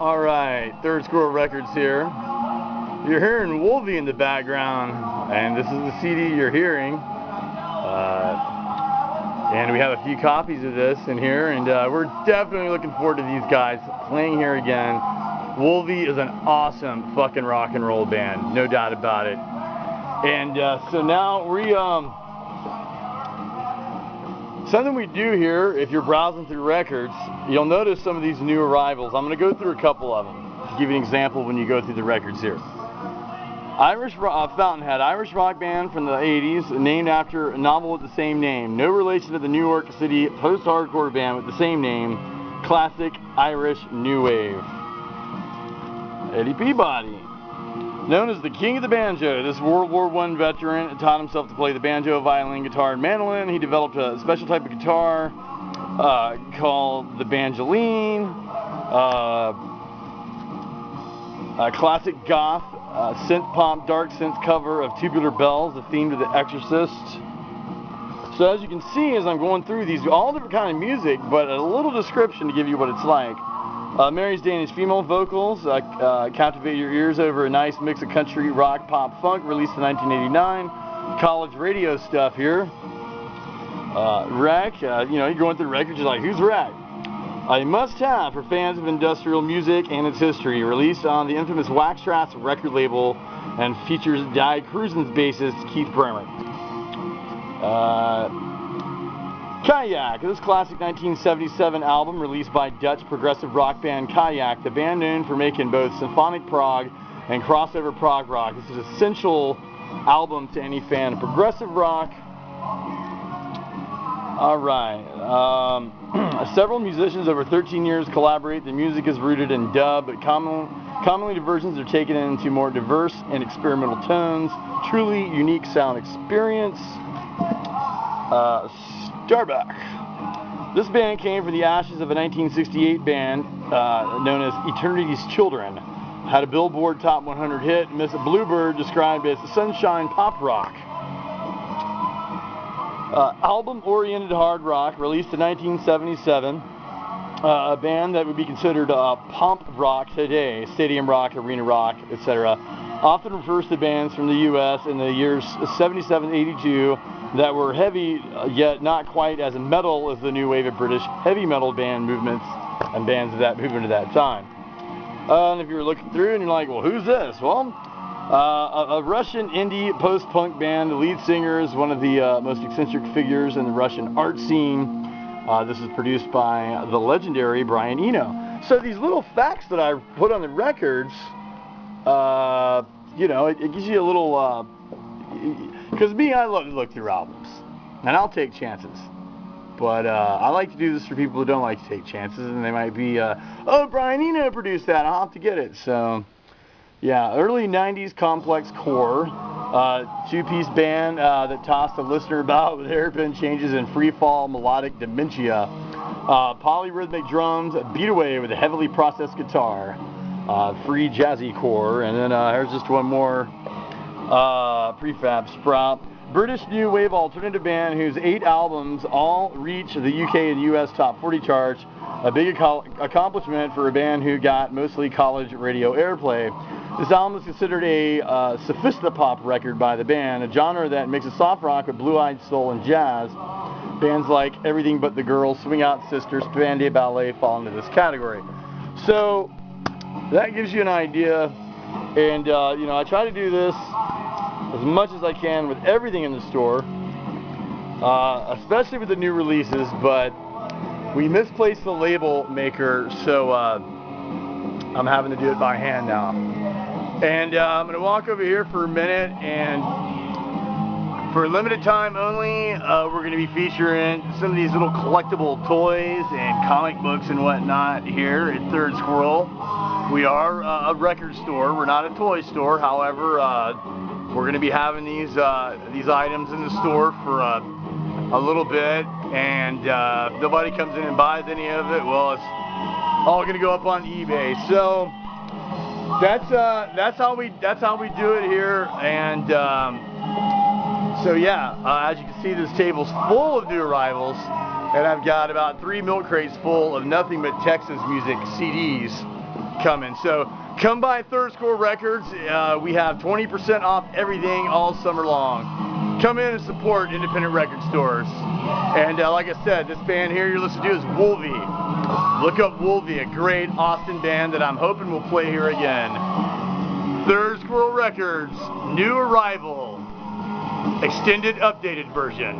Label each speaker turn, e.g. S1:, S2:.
S1: Alright, Third Squirrel Records here. You're hearing Wolvie in the background, and this is the CD you're hearing. And we have a few copies of this in here, and we're definitely looking forward to these guys playing here again. Wolvie is an awesome fucking rock and roll band, no doubt about it. And so now something we do here, if you're browsing through records, you'll notice some of these new arrivals. I'm going to go through a couple of them to give you an example when you go through the records here. Fountainhead, Irish rock band from the 80s, named after a novel with the same name. No relation to the New York City post-hardcore band with the same name. Classic Irish New Wave. Eddie Peabody. Known as the King of the Banjo, this World War I veteran taught himself to play the banjo, violin, guitar, and mandolin. He developed a special type of guitar called the banjoline, a classic goth, synth pop, dark synth cover of Tubular Bells, the theme to The Exorcist. So as you can see, as I'm going through these, all different kind of music, but a little description to give you what it's like. Mary's Danish female vocals captivate your ears over a nice mix of country, rock, pop, funk, released in 1989. College radio stuff here. Wreck, you're going through records, you're like, who's Wreck? A must-have for fans of industrial music and its history. Released on the infamous Wax Trax record label and features Die Cruisen's bassist Keith Bremer. Kayak, this classic 1977 album released by Dutch progressive rock band Kayak, the band known for making both symphonic prog and crossover prog rock. This is an essential album to any fan of progressive rock. Alright, several musicians over 13 years collaborate. The music is rooted in dub, but commonly the versions are taken into more diverse and experimental tones. Truly unique sound experience. Starbuck. This band came from the ashes of a 1968 band known as Eternity's Children. Had a Billboard Top 100 hit. Miss Bluebird described as sunshine pop rock. Album-oriented hard rock, released in 1977. A band that would be considered pump rock today, stadium rock, arena rock, etc. Often refers to bands from the U.S. in the years 77-82 that were heavy, yet not quite as metal as the new wave of British heavy metal band movements and bands of that movement at that time. And if you're looking through and you're like, well, who's this? Well, a Russian indie post-punk band. The lead singer is one of the most eccentric figures in the Russian art scene. This is produced by the legendary Brian Eno. So these little facts that I put on the records, it gives you a little, because me, I love to look through albums, and I'll take chances. But I like to do this for people who don't like to take chances, and they might be, oh, Brian Eno produced that, I'll have to get it. So, yeah, early 90s complex core, two-piece band that tossed the listener about with hairpin changes and free-fall melodic dementia. Polyrhythmic drums beat away with a heavily processed guitar. Free jazzy core. And then here's just one more prefab sprout. British new wave alternative band whose 8 albums all reach the UK and US top 40 charts. A big accomplishment for a band who got mostly college radio airplay. This album is considered a sophistopop record by the band, a genre that mixes soft rock with blue-eyed soul and jazz. Bands like Everything But the Girls, Swing Out Sisters, Spanday Ballet fall into this category. So that gives you an idea, and I try to do this as much as I can with everything in the store, especially with the new releases, but we misplaced the label maker, so I'm having to do it by hand now. And I'm going to walk over here for a minute, and for a limited time only, we're going to be featuring some of these little collectible toys and comic books and whatnot here at Third Squirrel. We are a record store. We're not a toy store. However, we're going to be having these items in the store for a little bit, and if nobody comes in and buys any of it, well, it's all going to go up on eBay. So that's how we do it here. And so yeah, as you can see, this table's full of new arrivals, and I've got about 3 milk crates full of nothing but Texas music CDs. coming. So come by Third Squirrel Records. We have 20% off everything all summer long. Come in and support independent record stores. And like I said, this band here you're listening to is Wolvie. Look up Wolvie, a great Austin band that I'm hoping will play here again. Third Squirrel Records, new arrival, extended updated version.